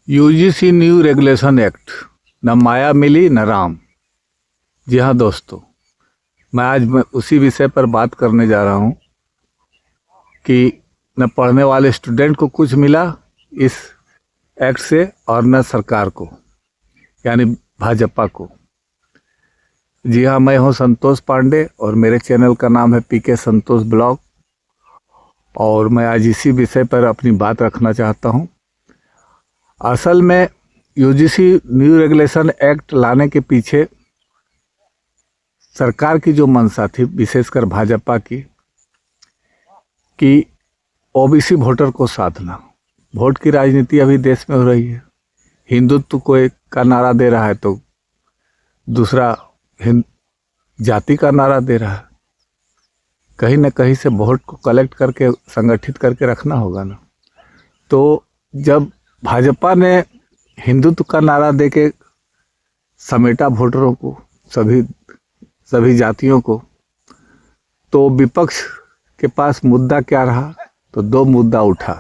UGC new regulation act, न माया मिली न राम। जी हाँ दोस्तों, मैं उसी विषय पर बात करने जा रहा हूँ कि न पढ़ने वाले स्टूडेंट को कुछ मिला इस एक्ट से और न सरकार को, यानी भाजपा को। जी हाँ, मैं हूँ संतोष पांडे और मेरे चैनल का नाम है पीके संतोष ब्लॉग। और मैं आज इसी विषय पर अपनी बात रखना चाहता हूँ। असल में यूजीसी न्यू रेगुलेशन एक्ट लाने के पीछे सरकार की जो मंशा थी, विशेषकर भाजपा की, कि ओबीसी वोटर को साधना। वोट की राजनीति अभी देश में हो रही है। हिंदुत्व को एक का नारा दे रहा है तो दूसरा जाति का नारा दे रहा है। कहीं न कहीं से वोट को कलेक्ट करके संगठित करके रखना होगा ना। तो जब भाजपा ने हिंदुत्व का नारा देके समेटा वोटरों को, सभी जातियों को, तो विपक्ष के पास मुद्दा क्या रहा? तो दो मुद्दा उठा।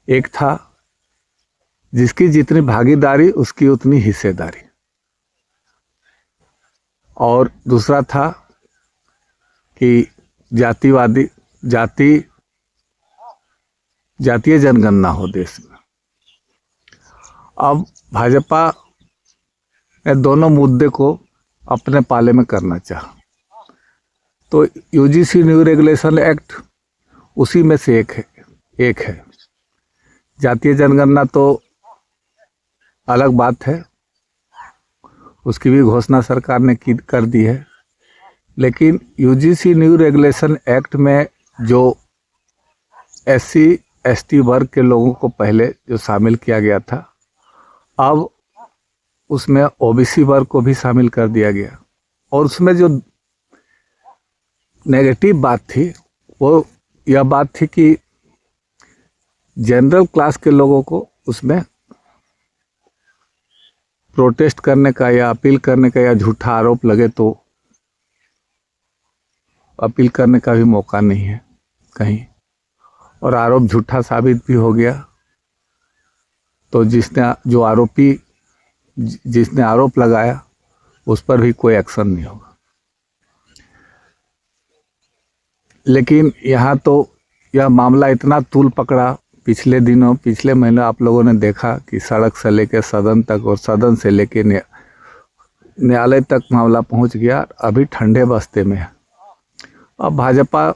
एक था जिसकी जितनी भागीदारी उसकी उतनी हिस्सेदारी, और दूसरा था कि जातीय जनगणना हो देश में। अब भाजपा ने दोनों मुद्दे को अपने पाले में करना चाहा, तो यूजीसी न्यू रेगुलेशन एक्ट उसी में से एक है। जातीय जनगणना तो अलग बात है, उसकी भी घोषणा सरकार ने कर दी है। लेकिन यूजीसी न्यू रेगुलेशन एक्ट में जो एससी एसटी वर्ग के लोगों को पहले जो शामिल किया गया था, अब उसमें ओबीसी वर्ग को भी शामिल कर दिया गया। और उसमें जो नेगेटिव बात थी वो यह बात थी कि जनरल क्लास के लोगों को उसमें प्रोटेस्ट करने का या अपील करने का या झूठा आरोप लगे तो अपील करने का भी मौका नहीं है कहीं, और आरोप झूठा साबित भी हो गया तो जिसने आरोप लगाया उस पर भी कोई एक्शन नहीं होगा। लेकिन यहाँ तो यह मामला इतना तूल पकड़ा, पिछले महीने आप लोगों ने देखा कि सड़क से लेकर सदन तक और सदन से लेकर न्यायालय तक मामला पहुँच गया। अभी ठंडे बस्ते में है। अब भाजपा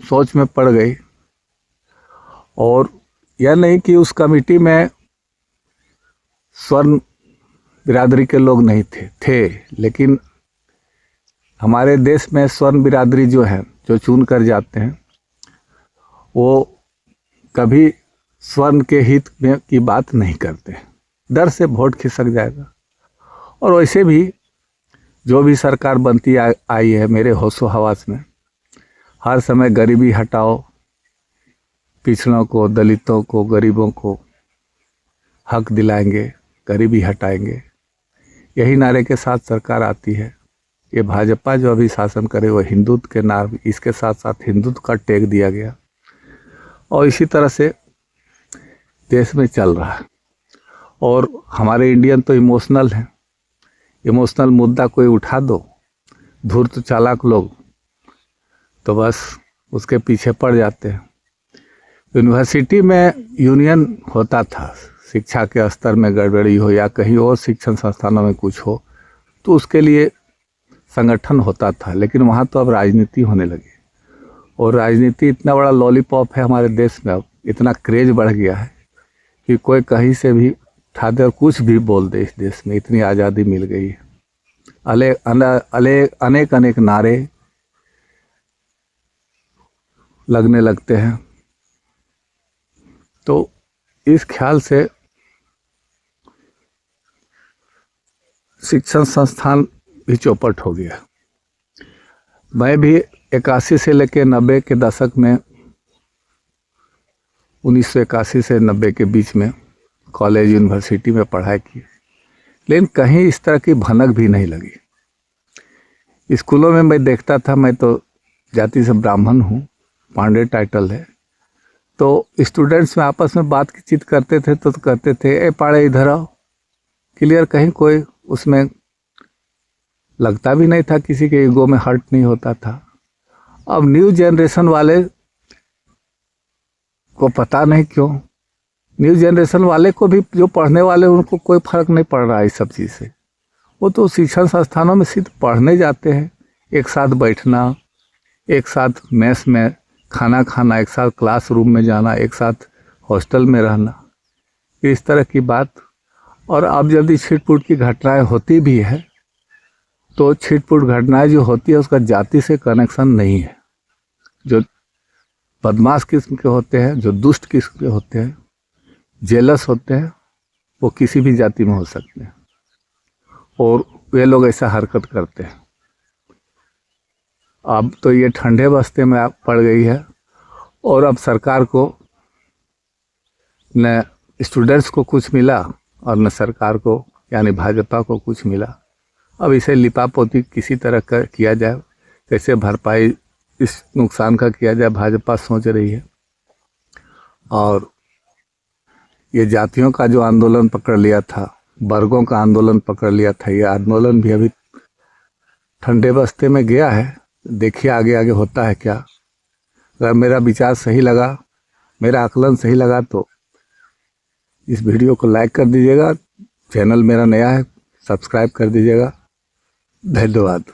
सोच में पड़ गई, और यह नहीं कि उस कमेटी में स्वर्ण बिरादरी के लोग नहीं थे, लेकिन हमारे देश में स्वर्ण बिरादरी जो है, जो चुन कर जाते हैं, वो कभी स्वर्ण के हित में की बात नहीं करते, डर से वोट खिसक जाएगा। और वैसे भी जो भी सरकार बनती आई है मेरे होशो हवास में, हर समय गरीबी हटाओ, पिछड़ों को, दलितों को, गरीबों को हक दिलाएंगे, गरीबी हटाएंगे, यही नारे के साथ सरकार आती है। ये भाजपा जो अभी शासन करे वो हिंदुत्व के नाम, इसके साथ साथ हिंदुत्व का टैग दिया गया, और इसी तरह से देश में चल रहा है। और हमारे इंडियन तो इमोशनल हैं। इमोशनल मुद्दा कोई उठा दो, धूर्त चालाक लोग तो बस उसके पीछे पड़ जाते हैं। यूनिवर्सिटी में यूनियन होता था, शिक्षा के स्तर में गड़बड़ी हो या कहीं और शिक्षण संस्थानों में कुछ हो तो उसके लिए संगठन होता था। लेकिन वहाँ तो अब राजनीति होने लगी, और राजनीति इतना बड़ा लॉलीपॉप है हमारे देश में, अब इतना क्रेज बढ़ गया है कि कोई कहीं से भी उठा दे और कुछ भी बोल दे। इस देश में इतनी आज़ादी मिल गई है। अनेक नारे लगने लगते हैं। तो इस ख्याल से शिक्षण संस्थान भी चौपट हो गया। मैं भी 81 से लेकर 90 के दशक में, 1981 से 90 के बीच में कॉलेज यूनिवर्सिटी में पढ़ाई की, लेकिन कहीं इस तरह की भनक भी नहीं लगी। स्कूलों में मैं देखता था, मैं तो जाति से ब्राह्मण हूँ, पांडे टाइटल है, तो स्टूडेंट्स में आपस में बातचीत करते थे तो कहते थे ए पाड़े इधर आओ, क्लियर। कहीं कोई उसमें लगता भी नहीं था, किसी के ईगो में हर्ट नहीं होता था। अब न्यू जनरेशन वाले को पता नहीं क्यों, न्यू जनरेशन वाले को भी, जो पढ़ने वाले उनको कोई फर्क नहीं पड़ रहा है इस सब चीज़ से। वो तो शिक्षण संस्थानों में सिर्फ पढ़ने जाते हैं, एक साथ बैठना, एक साथ मेस में खाना खाना, एक साथ क्लासरूम में जाना, एक साथ हॉस्टल में रहना, इस तरह की बात। और अब यदि छिटपुट की घटनाएं होती भी है तो छिटपुट घटनाएं जो होती है उसका जाति से कनेक्शन नहीं है। जो बदमाश किस्म के होते हैं, जो दुष्ट किस्म के होते हैं, जेलस होते हैं, वो किसी भी जाति में हो सकते हैं और वे लोग ऐसा हरकत करते हैं। अब तो ये ठंडे बस्ते में पड़ गई है और अब सरकार को न स्टूडेंट्स को कुछ मिला और न सरकार को यानी भाजपा को कुछ मिला। अब इसे लिपापोती किसी तरह का किया जाए, कैसे भरपाई इस नुकसान का किया जाए, भाजपा सोच रही है। और ये जातियों का जो आंदोलन पकड़ लिया था, वर्गों का आंदोलन पकड़ लिया था, ये आंदोलन भी अभी ठंडे बस्ते में गया है। देखिए आगे आगे होता है क्या। अगर मेरा विचार सही लगा, मेरा आकलन सही लगा तो इस वीडियो को लाइक कर दीजिएगा। चैनल मेरा नया है, सब्सक्राइब कर दीजिएगा। धन्यवाद।